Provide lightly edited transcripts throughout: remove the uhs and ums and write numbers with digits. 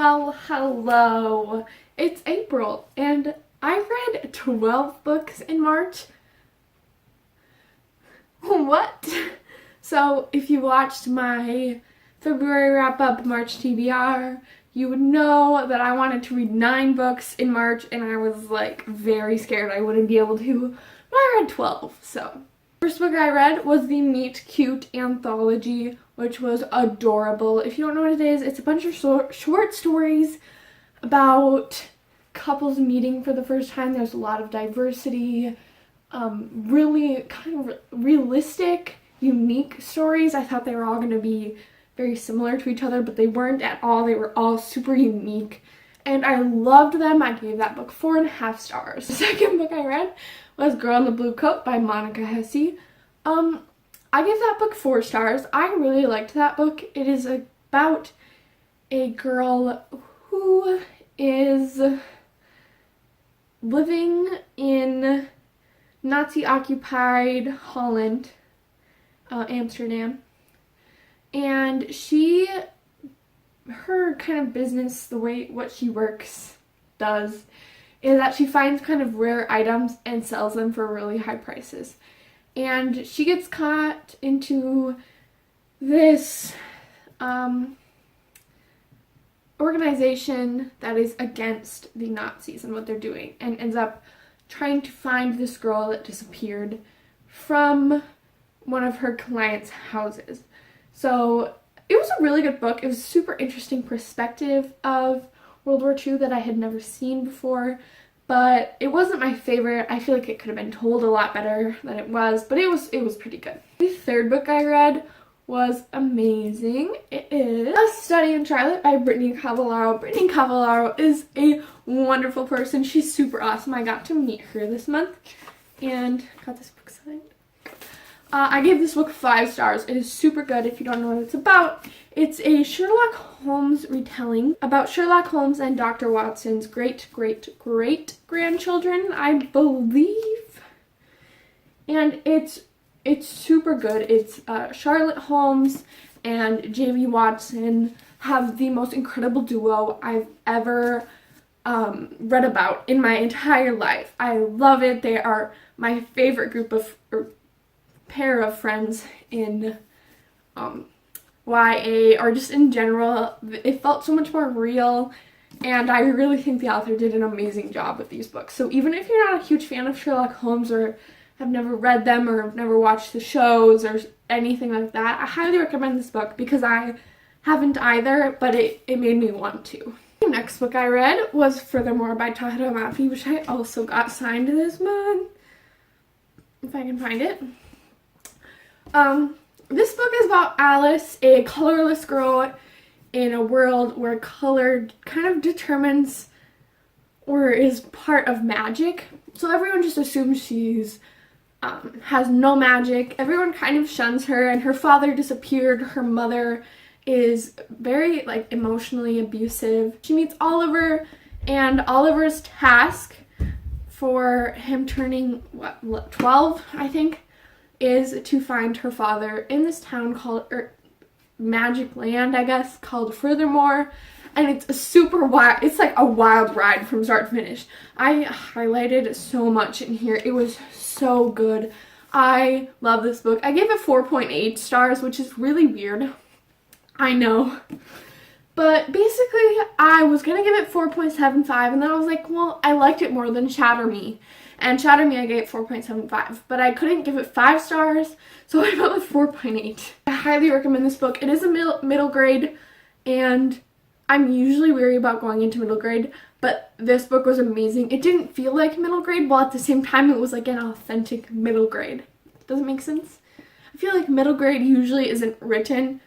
Well, hello. It's April, and I read 12 books in March. What? So, if you watched my February wrap-up March TBR, you would know that I wanted to read 9 books in March, and I was, very scared I wouldn't be able to, but I read 12, so. First book I read was the Meet Cute anthology, which was adorable. If you don't know what it is, it's a bunch of short stories about couples meeting for the first time. There's a lot of diversity, really kind of realistic, unique stories. I thought they were all going to be very similar to each other, but they weren't at all. They were all super unique, and I loved them. I gave that book 4.5 stars. The second book I read was Girl in the Blue Coat by Monica Hesse. I gave that book 4 stars. I really liked that book. It is about a girl who is living in Nazi-occupied Holland, Amsterdam, and her kind of business, what she works does, is that she finds kind of rare items and sells them for really high prices. And she gets caught into this organization that is against the Nazis and what they're doing, and ends up trying to find this girl that disappeared from one of her clients' houses. So it was a really good book. It was a super interesting perspective of World War II that I had never seen before, but it wasn't my favorite. I feel like it could have been told a lot better than it was, but it was pretty good. The third book I read was amazing. It is A Study in Charlotte by Brittany Cavallaro. Brittany Cavallaro is a wonderful person. She's super awesome. I got to meet her this month and got this book signed. I gave this book 5 stars. It is super good. If you don't know what it's about, it's a Sherlock Holmes retelling about Sherlock Holmes and Dr. Watson's great-great-great-grandchildren, I believe. And it's super good. It's Charlotte Holmes and J.V. Watson have the most incredible duo I've ever read about in my entire life. I love it. They are my favorite pair of friends in YA, or just in general. It felt so much more real, and I really think the author did an amazing job with these books. So even if you're not a huge fan of Sherlock Holmes, or have never read them, or have never watched the shows or anything like that, I highly recommend this book, because I haven't either, but it made me want to. The next book I read was Furthermore by Tahira Mafi, which I also got signed this month, if I can find it. This book is about Alice, a colorless girl in a world where color kind of determines or is part of magic. So everyone just assumes she's has no magic. Everyone kind of shuns her, and her father disappeared. Her mother is very emotionally abusive. She meets Oliver, and Oliver's task for him turning 12, I think, is to find her father in this town called Magic Land, I guess, called Furthermore. And it's a super wild, it's like a wild ride from start to finish. I highlighted so much in here. It was so good. I love this book. I gave it 4.8 stars, which is really weird. I know. But basically, I was going to give it 4.75, and then I was like, well, I liked it more than Shatter Me. And Shatter Me I gave 4.75, but I couldn't give it 5 stars, so I went with 4.8. I highly recommend this book. It is a middle grade, and I'm usually weary about going into middle grade, but this book was amazing. It didn't feel like middle grade, while at the same time it was like an authentic middle grade. Does it make sense? I feel like middle grade usually isn't written.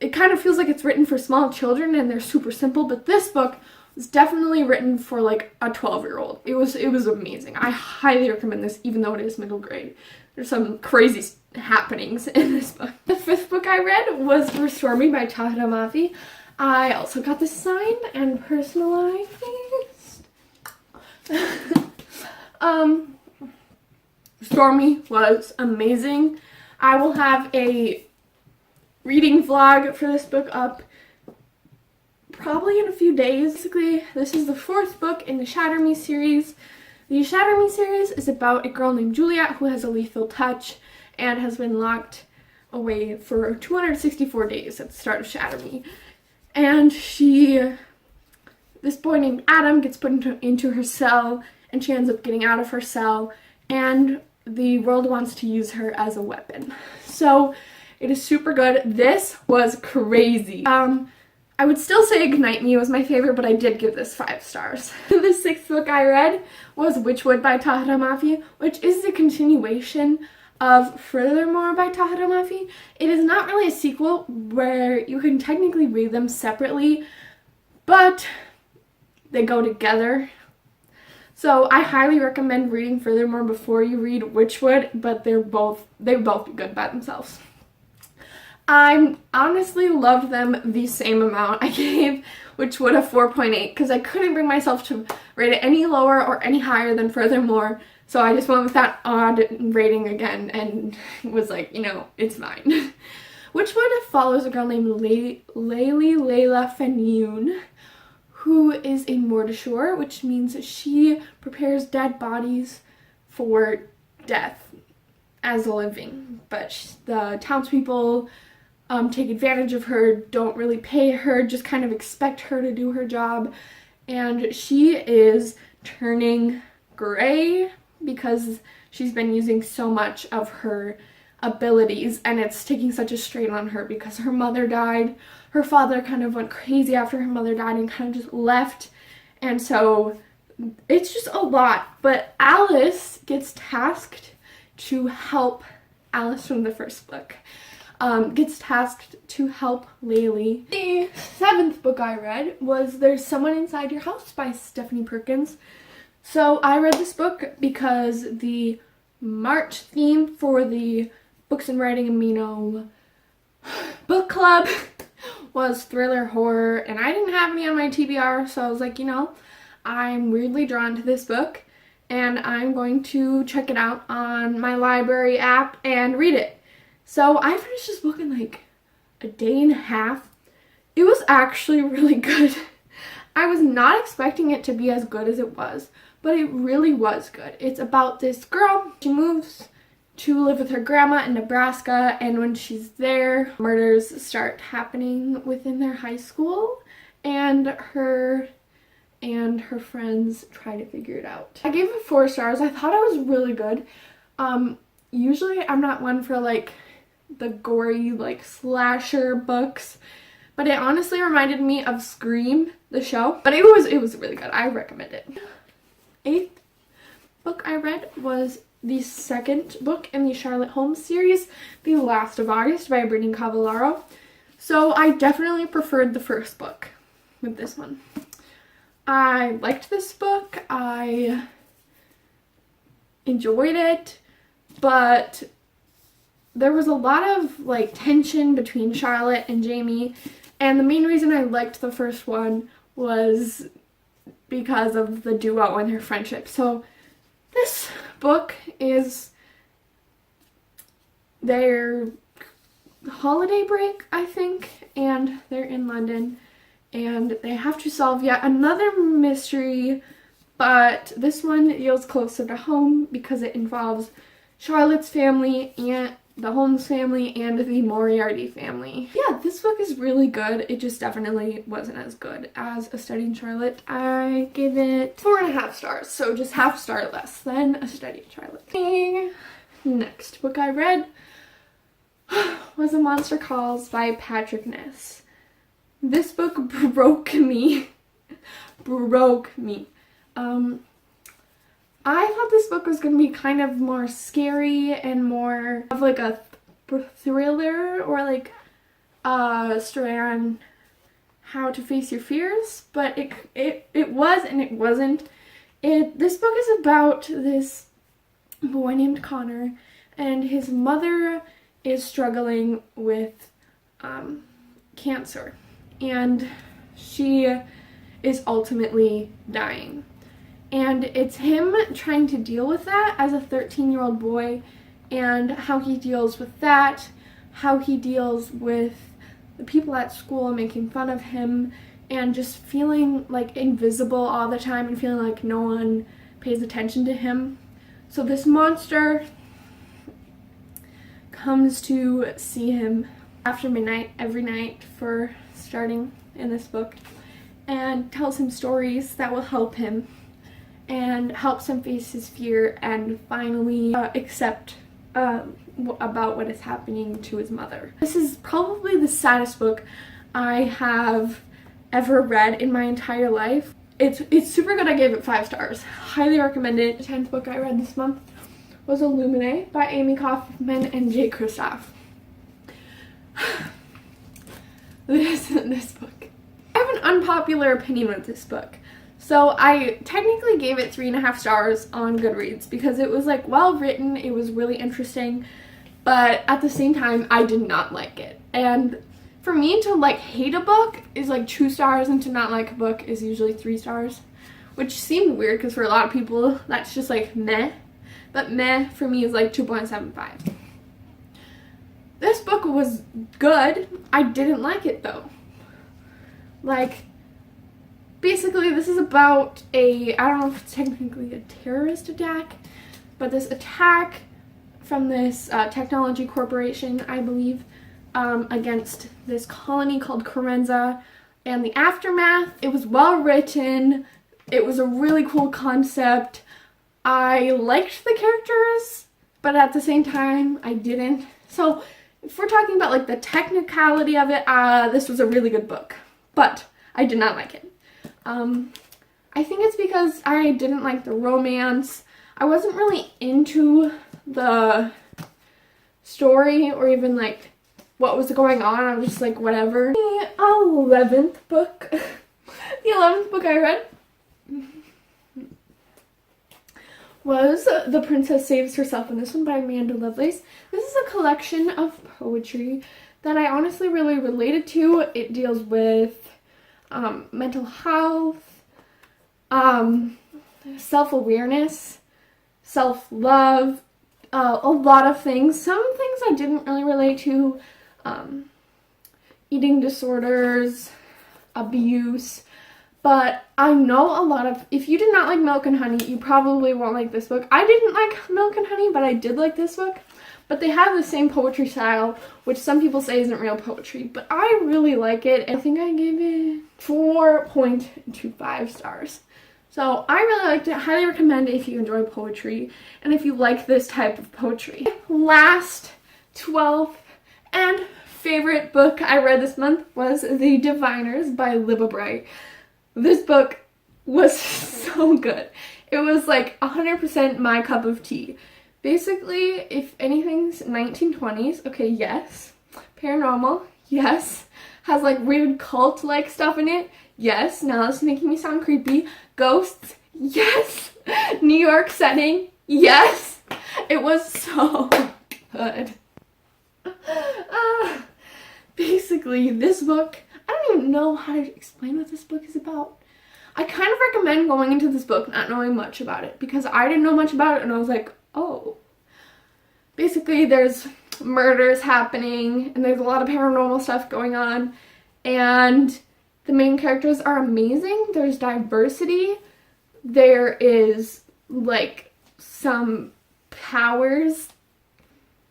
It kind of feels like it's written for small children and they're super simple, but this book was definitely written for a 12-year-old. It was amazing. I highly recommend this, even though it is middle grade. There's some crazy happenings in this book. The 5th book I read was Restore Me by Tahira Mafi. I also got this signed and personalized. Restore Me was amazing. I will have a reading vlog for this book up probably in a few days. Basically, this is the 4th book in the Shatter Me series. The Shatter Me series is about a girl named Juliet who has a lethal touch and has been locked away for 264 days at the start of Shatter Me. And this boy named Adam gets put into her cell, and she ends up getting out of her cell, and the world wants to use her as a weapon. So it is super good. This was crazy. I would still say Ignite Me was my favorite, but I did give this 5 stars. The 6th book I read was Witchwood by Tahira Mafi, which is the continuation of Furthermore by Tahira Mafi. It is not really a sequel where you can technically read them separately, but they go together. So I highly recommend reading Furthermore before you read Witchwood, but they would both be good by themselves. I honestly loved them the same amount. I gave Witchwood a 4.8 because I couldn't bring myself to rate it any lower or any higher than Furthermore. So I just went with that odd rating again and was like, it's fine. Witchwood follows a girl named Layla Fenyoun, who is a morticier, which means she prepares dead bodies for death as a living. But the townspeople take advantage of her, don't really pay her, just kind of expect her to do her job. And she is turning gray because she's been using so much of her abilities, and it's taking such a strain on her because her mother died. Her father kind of went crazy after her mother died and kind of just left, and so it's just a lot. But Alice gets tasked to help, Alice from the first book gets tasked to help Laylee. The 7th book I read was There's Someone Inside Your House by Stephanie Perkins. So I read this book because the March theme for the Books and Writing Amino book club was thriller horror, and I didn't have any on my TBR, so I was like, I'm weirdly drawn to this book, and I'm going to check it out on my library app and read it. So I finished this book in like a day and a half. It was actually really good. I was not expecting it to be as good as it was, but it really was good. It's about this girl. She moves to live with her grandma in Nebraska, and when she's there, murders start happening within their high school, and her friends try to figure it out. I gave it 4 stars. I thought it was really good. Usually I'm not one for like the gory like slasher books, but it honestly reminded me of Scream, the show. But it was really good. I recommend it. 8th book I read was the 2nd book in the Charlotte Holmes series, The Last of August by Brittany Cavallaro. So I definitely preferred the first book with this one. I liked this book. I enjoyed it, but there was a lot of like tension between Charlotte and Jamie, and the main reason I liked the first one was because of the duo and their friendship. So this book is their holiday break, I think, and they're in London, and they have to solve yet another mystery, but this one feels closer to home because it involves Charlotte's family and the Holmes family and the Moriarty family. Yeah, this book is really good. It just definitely wasn't as good as A Study in Charlotte. I give it 4.5 stars, so just half star less than A Study in Charlotte. The next book I read was A Monster Calls by Patrick Ness. This book broke me. I thought this book was going to be kind of more scary and more of like a thriller, or like a story on how to face your fears, but it was and it wasn't. This book is about this boy named Connor, and his mother is struggling with cancer, and she is ultimately dying. And it's him trying to deal with that as a 13-year-old boy, and how he deals with that, how he deals with the people at school making fun of him, and just feeling like invisible all the time and feeling like no one pays attention to him. So this monster comes to see him after midnight every night for starting in this book, and tells him stories that will help him and helps him face his fear and finally accept about what is happening to his mother. This is probably the saddest book I have ever read in my entire life. It's super good. I gave it 5 stars. Highly recommend it. The 10th book I read this month was Illuminae by Amy Kaufman and Jay Kristoff. This book. I have an unpopular opinion with this book. So I technically gave it 3.5 stars on Goodreads because it was like well written, it was really interesting, but at the same time I did not like it. And for me to like hate a book is like 2 stars, and to not like a book is usually 3 stars, which seemed weird because for a lot of people that's just like meh, but meh for me is like 2.75. This book was good. I didn't like it though. Like, basically this is about I don't know if it's technically a terrorist attack, but this attack from this technology corporation, I believe, against this colony called Carenza, and the aftermath. It was well written. It was a really cool concept. I liked the characters, but at the same time I didn't. So if we're talking about like the technicality of it, this was a really good book, but I did not like it. I think it's because I didn't like the romance. I wasn't really into the story or even like what was going on. I was just like, whatever. The 11th book, the 11th book I read was The Princess Saves Herself, and this one by Amanda Lovelace. This is a collection of poetry that I honestly really related to. It deals with mental health, self-awareness, self-love, a lot of things. Some things I didn't really relate to, eating disorders, abuse, but I know a lot of, if you did not like Milk and Honey, you probably won't like this book. I didn't like Milk and Honey, but I did like this book. But they have the same poetry style, which some people say isn't real poetry, but I really like it. I think I gave it 4.25 stars. So I really liked it. Highly recommend it if you enjoy poetry and if you like this type of poetry. Last 12th and favorite book I read this month was The Diviners by Libba Bright. This book was so good. It was like 100% my cup of tea. Basically, if anything's 1920s, okay, yes. Paranormal, yes. Has like weird cult-like stuff in it, yes. Now that's making me sound creepy. Ghosts, yes. New York setting, yes. It was so good. Basically, this book, I don't even know how to explain what this book is about. I kind of recommend going into this book not knowing much about it, because I didn't know much about it and I was like, oh. Basically, there's murders happening and there's a lot of paranormal stuff going on, and the main characters are amazing. There's diversity. There is like some powers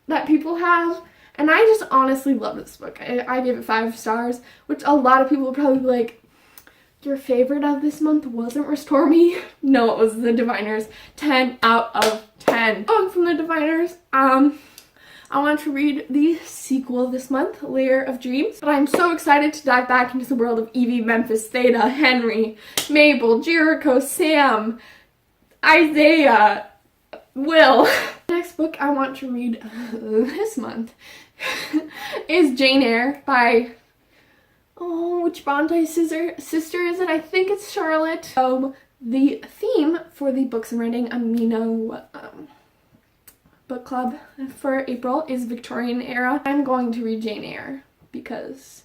that people have, and I just honestly love this book. I gave it 5 stars, which a lot of people would probably be like, your favorite of this month wasn't Restore Me? No, it was The Diviners. 10 out of 10. Going from The Diviners, I want to read the sequel this month, Layer of Dreams. But I'm so excited to dive back into the world of Evie, Memphis, Theta, Henry, Mabel, Jericho, Sam, Isaiah, Will. The next book I want to read this month is Jane Eyre by, which Bronte sister is it? I think it's Charlotte. So the theme for the Books and Writing Amino book club for April is Victorian era. I'm going to read Jane Eyre because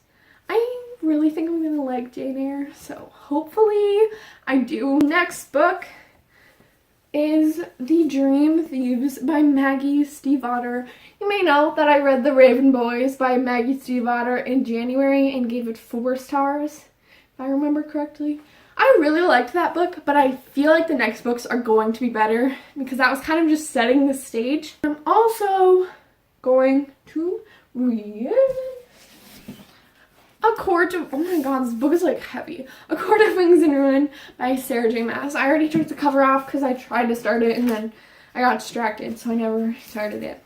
I really think I'm gonna like Jane Eyre, so hopefully I do. Next book is The Dream Thieves by Maggie Stiefvater. You may know that I read The Raven Boys by Maggie Stiefvater in January and gave it 4 stars. if I remember correctly. I really liked that book, but I feel like the next books are going to be better because that was kind of just setting the stage. I'm also going to read oh my god, this book is like heavy. A Court of Wings and Ruin by Sarah J. Maas. I already took the cover off because I tried to start it and then I got distracted, so I never started it.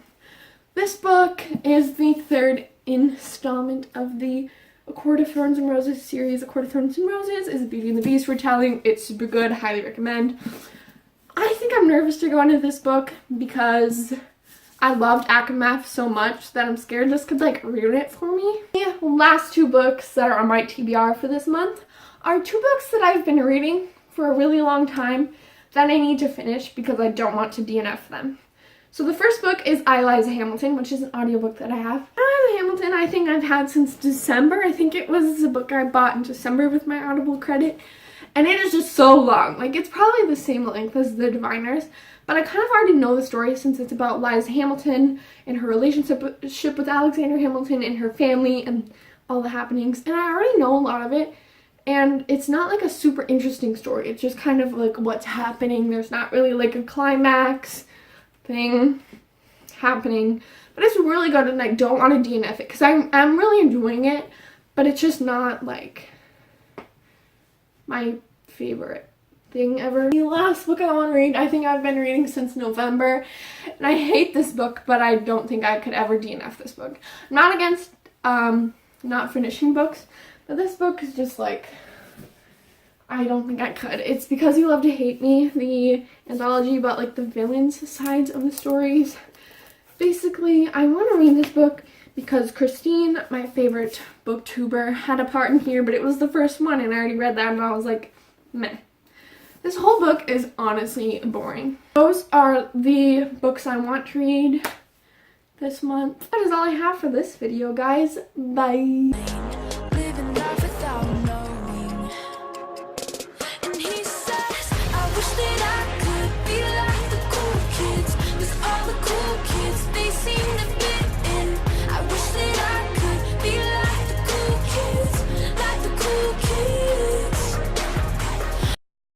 This book is the third installment of the A Court of Thorns and Roses series. A Court of Thorns and Roses is a Beauty and the Beast retelling. It's super good, highly recommend. I think I'm nervous to go into this book because I loved Akamath so much that I'm scared this could like ruin it for me. The last two books that are on my TBR for this month are two books that I've been reading for a really long time that I need to finish because I don't want to DNF them. So the first book is I, Liza Hamilton, which is an audiobook that I have. I, Liza Hamilton, I think I've had since December. I think it was a book I bought in December with my Audible credit. And it is just so long. Like, it's probably the same length as The Diviners. But I kind of already know the story since it's about Liza Hamilton and her relationship with Alexander Hamilton and her family and all the happenings. And I already know a lot of it. And it's not like a super interesting story. It's just kind of like what's happening. There's not really like a climax thing happening. But it's really good and I don't want to DNF it because I'm really enjoying it. But it's just not like my favorite thing ever. The last book I want to read, I think I've been reading since November. And I hate this book, but I don't think I could ever DNF this book. I'm not against not finishing books. But this book is just like, I don't think I could. It's Because You Love to Hate Me, the anthology about like the villains sides of the stories. Basically, I want to read this book because Christine, my favorite booktuber, had a part in here, but it was the first one and I already read that and I was like, meh. This whole book is honestly boring. Those are the books I want to read this month. That is all I have for this video, guys. Bye.